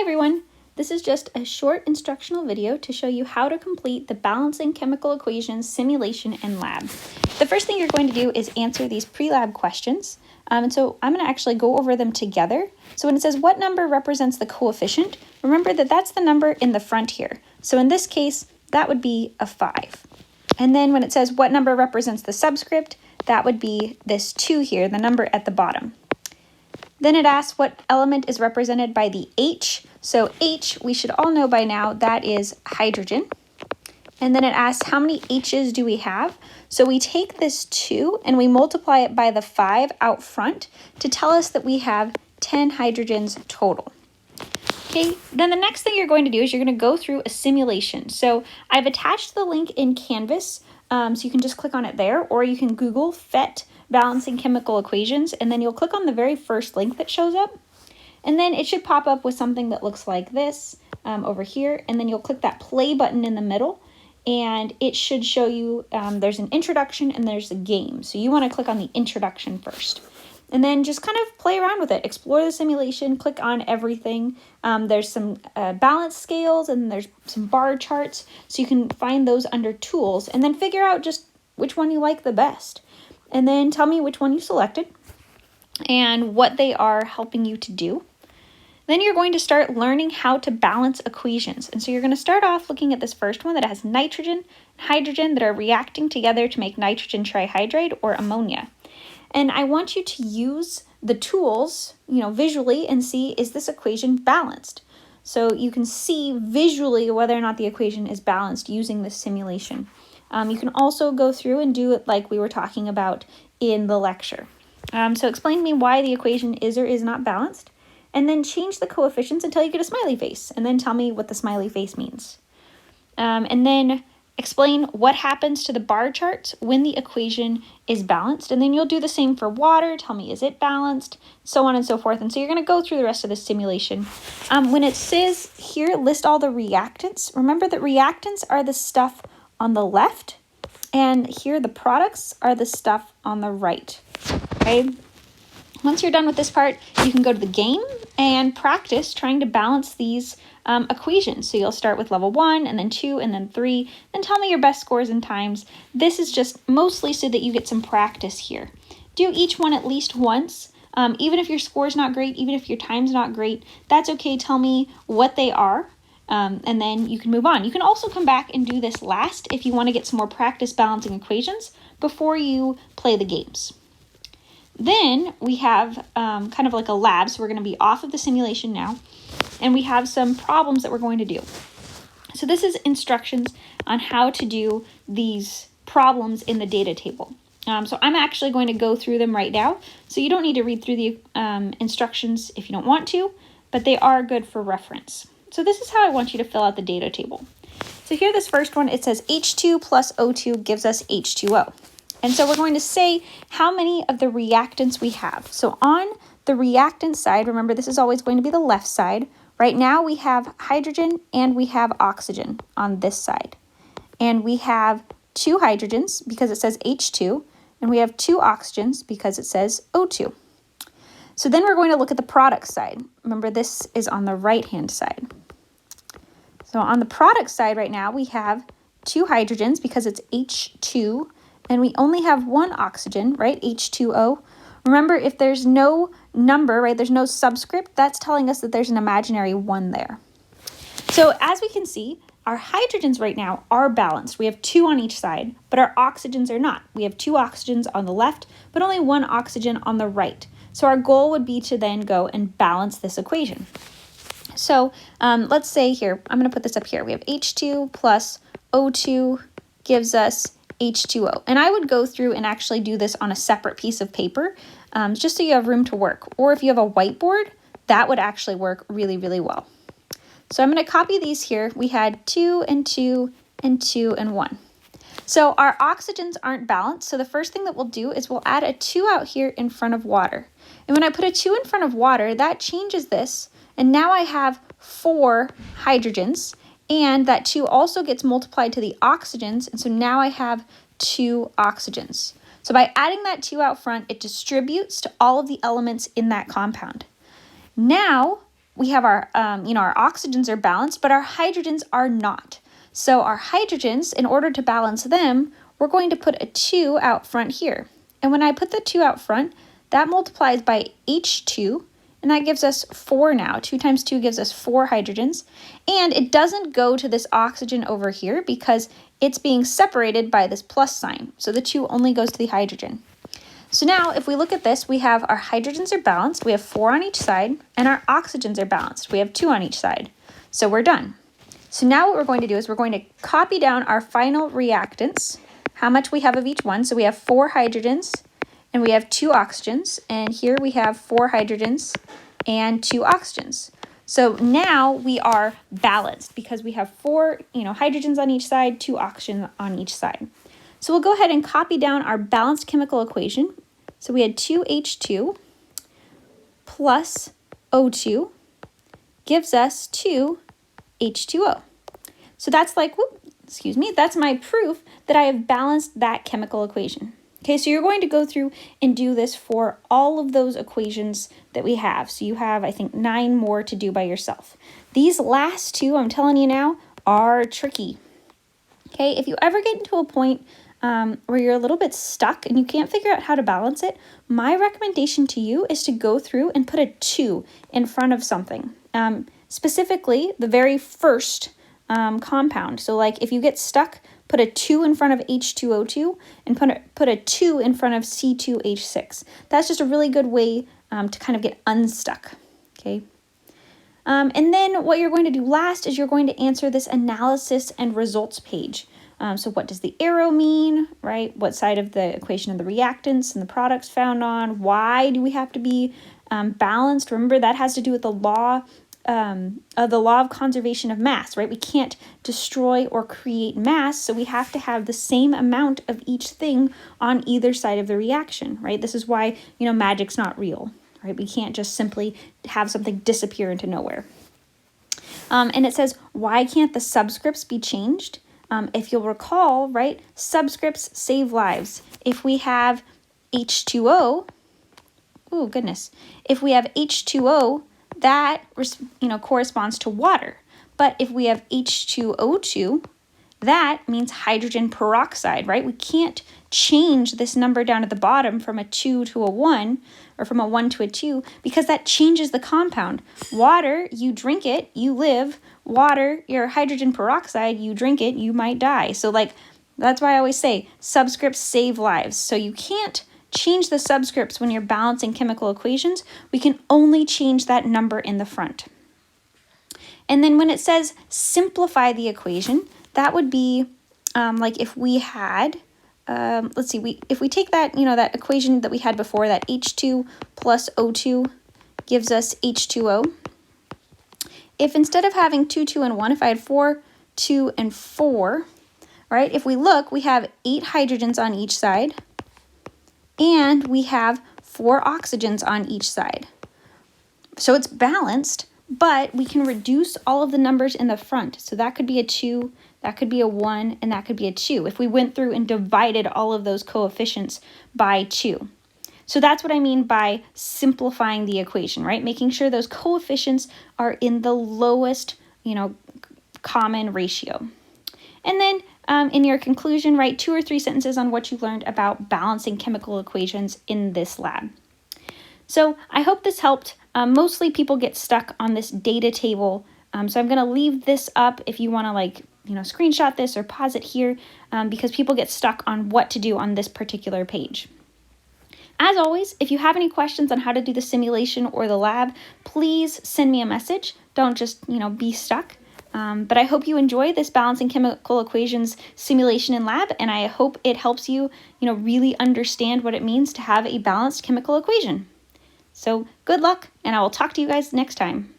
everyone! This is just a short instructional video to show you how to complete the balancing chemical equations simulation in lab. The first thing you're going to do is answer these pre-lab questions. And so I'm going to actually go over them together. So when it says what number represents the coefficient, remember that that's the number in the front here. So in this case, that would be a 5. And then when it says what number represents the subscript, that would be this 2 here, the number at the bottom. Then it asks what element is represented by the H. So H, we should all know by now, that is hydrogen. And then it asks how many H's do we have? So we take this 2 and we multiply it by the 5 out front to tell us that we have 10 hydrogens total. Okay, then the next thing you're going to do is you're going to go through a simulation. So I've attached the link in Canvas, so you can just click on it there, or you can Google PhET balancing chemical equations, and then you'll click on the very first link that shows up. And then it should pop up with something that looks like this over here, and then you'll click that play button in the middle, and it should show you there's an introduction and there's a game. So you want to click on the introduction first. And then just kind of play around with it. Explore the simulation, click on everything. There's some balance scales and there's some bar charts. So you can find those under tools and then figure out just which one you like the best. And then tell me which one you selected and what they are helping you to do. Then you're going to start learning how to balance equations. And so you're going to start off looking at this first one that has nitrogen and hydrogen that are reacting together to make nitrogen trihydrate or ammonia. And I want you to use the tools, visually and see, is this equation balanced? So you can see visually whether or not the equation is balanced using this simulation. You can also go through and do it like we were talking about in the lecture. So explain to me why the equation is or is not balanced, and then change the coefficients until you get a smiley face, and then tell me what the smiley face means. And then explain what happens to the bar charts when the equation is balanced, and then you'll do the same for water. Tell me, is it balanced? So on and so forth. And so you're going to go through the rest of the simulation. When it says here, list all the reactants, remember that reactants are the stuff on the left, and here the products are the stuff on the right. Okay. Once you're done with this part, you can go to the game and practice trying to balance these equations. So you'll start with level 1 and then 2 and then 3, and tell me your best scores and times. This is just mostly so that you get some practice here. Do each one at least once. Even if your score's not great, even if your time's not great, that's okay. Tell me what they are. And then you can move on. You can also come back and do this last if you want to get some more practice balancing equations before you play the games. Then we have kind of like a lab, so we're going to be off of the simulation now, and we have some problems that we're going to do. So this is instructions on how to do these problems in the data table. So I'm actually going to go through them right now, so you don't need to read through the instructions if you don't want to, but they are good for reference. So this is how I want you to fill out the data table. So here, this first one, it says H2 plus O2 gives us H2O. And so we're going to say how many of the reactants we have. So on the reactant side, remember this is always going to be the left side. Right now we have hydrogen and we have oxygen on this side. And we have 2 hydrogens because it says H2, and we have 2 oxygens because it says O2. So then we're going to look at the product side. Remember, this is on the right-hand side. So on the product side right now, we have 2 hydrogens because it's H2, and we only have 1 oxygen, right, H2O. Remember, if there's no number, right, there's no subscript, that's telling us that there's an imaginary 1 there. So as we can see, our hydrogens right now are balanced. We have 2 on each side, but our oxygens are not. We have 2 oxygens on the left, but only 1 oxygen on the right. So our goal would be to then go and balance this equation. So let's say here, I'm going to put this up here. We have H2 plus O2 gives us H2O. And I would go through and actually do this on a separate piece of paper, just so you have room to work. Or if you have a whiteboard, that would actually work really, really well. So I'm going to copy these here. We had 2 and 2 and 2 and 1. So our oxygens aren't balanced. So the first thing that we'll do is we'll add a 2 out here in front of water. And when I put a 2 in front of water, that changes this. And now I have 4 hydrogens. And that 2 also gets multiplied to the oxygens. And so now I have 2 oxygens. So by adding that 2 out front, it distributes to all of the elements in that compound. Now we have our, our oxygens are balanced, but our hydrogens are not. So our hydrogens, in order to balance them, we're going to put a 2 out front here. And when I put the 2 out front, that multiplies by H2, and that gives us 4 now. 2 times 2 gives us 4 hydrogens. And it doesn't go to this oxygen over here because it's being separated by this plus sign. So the 2 only goes to the hydrogen. So now if we look at this, we have our hydrogens are balanced. We have 4 on each side, and our oxygens are balanced. We have 2 on each side. So we're done. So now what we're going to do is we're going to copy down our final reactants, how much we have of each one. So we have 4 hydrogens and we have 2 oxygens, and here we have 4 hydrogens and 2 oxygens. So now we are balanced because we have 4, hydrogens on each side, 2 oxygen on each side. So we'll go ahead and copy down our balanced chemical equation. So we had 2H2 plus O2 gives us 2H2O. So that's that's my proof that I have balanced that chemical equation. Okay, so you're going to go through and do this for all of those equations that we have. So you have, I think, 9 more to do by yourself. These last 2, I'm telling you now, are tricky. Okay, if you ever get into a point where you're a little bit stuck and you can't figure out how to balance it, my recommendation to you is to go through and put a 2 in front of something. Specifically, the very first compound. So like if you get stuck, put a 2 in front of H2O2 and put a 2 in front of C2H6. That's just a really good way to kind of get unstuck, okay? And then what you're going to do last is you're going to answer this analysis and results page. So what does the arrow mean, right? What side of the equation are the reactants and the products found on? Why do we have to be balanced? Remember, that has to do with the law of conservation of mass, right? We can't destroy or create mass, so we have to have the same amount of each thing on either side of the reaction, right? This is why, magic's not real, right? We can't just simply have something disappear into nowhere. And it says, why can't the subscripts be changed? If you'll recall, right, subscripts save lives. If we have H2O, oh goodness, if we have H2O, that corresponds to water. But if we have H2O2, that means hydrogen peroxide, right? We can't change this number down at the bottom from a 2 to a 1 or from a 1 to a 2 because that changes the compound. Water, you drink it, you live. Water, your hydrogen peroxide, you drink it, you might die. So that's why I always say subscripts save lives. So you can't change the subscripts when you're balancing chemical equations. We can only change that number in the front. And then when it says simplify the equation, that would be like if we had, if we take that, that equation that we had before, that H2 plus O2 gives us H2O. If instead of having 2, 2, and 1, if I had 4, 2, and 4, right, if we look, we have 8 hydrogens on each side, and we have 4 oxygens on each side. So it's balanced, but we can reduce all of the numbers in the front. So that could be a 2, that could be a 1, and that could be a 2 if we went through and divided all of those coefficients by 2. So that's what I mean by simplifying the equation, right? Making sure those coefficients are in the lowest, common ratio. And then in your conclusion, write 2 or 3 sentences on what you learned about balancing chemical equations in this lab. So I hope this helped. Mostly people get stuck on this data table. So I'm going to leave this up if you want to screenshot this or pause it here because people get stuck on what to do on this particular page. As always, if you have any questions on how to do the simulation or the lab, please send me a message. Don't just, be stuck. But I hope you enjoy this balancing chemical equations simulation in lab, and I hope it helps you, really understand what it means to have a balanced chemical equation. So good luck, and I will talk to you guys next time.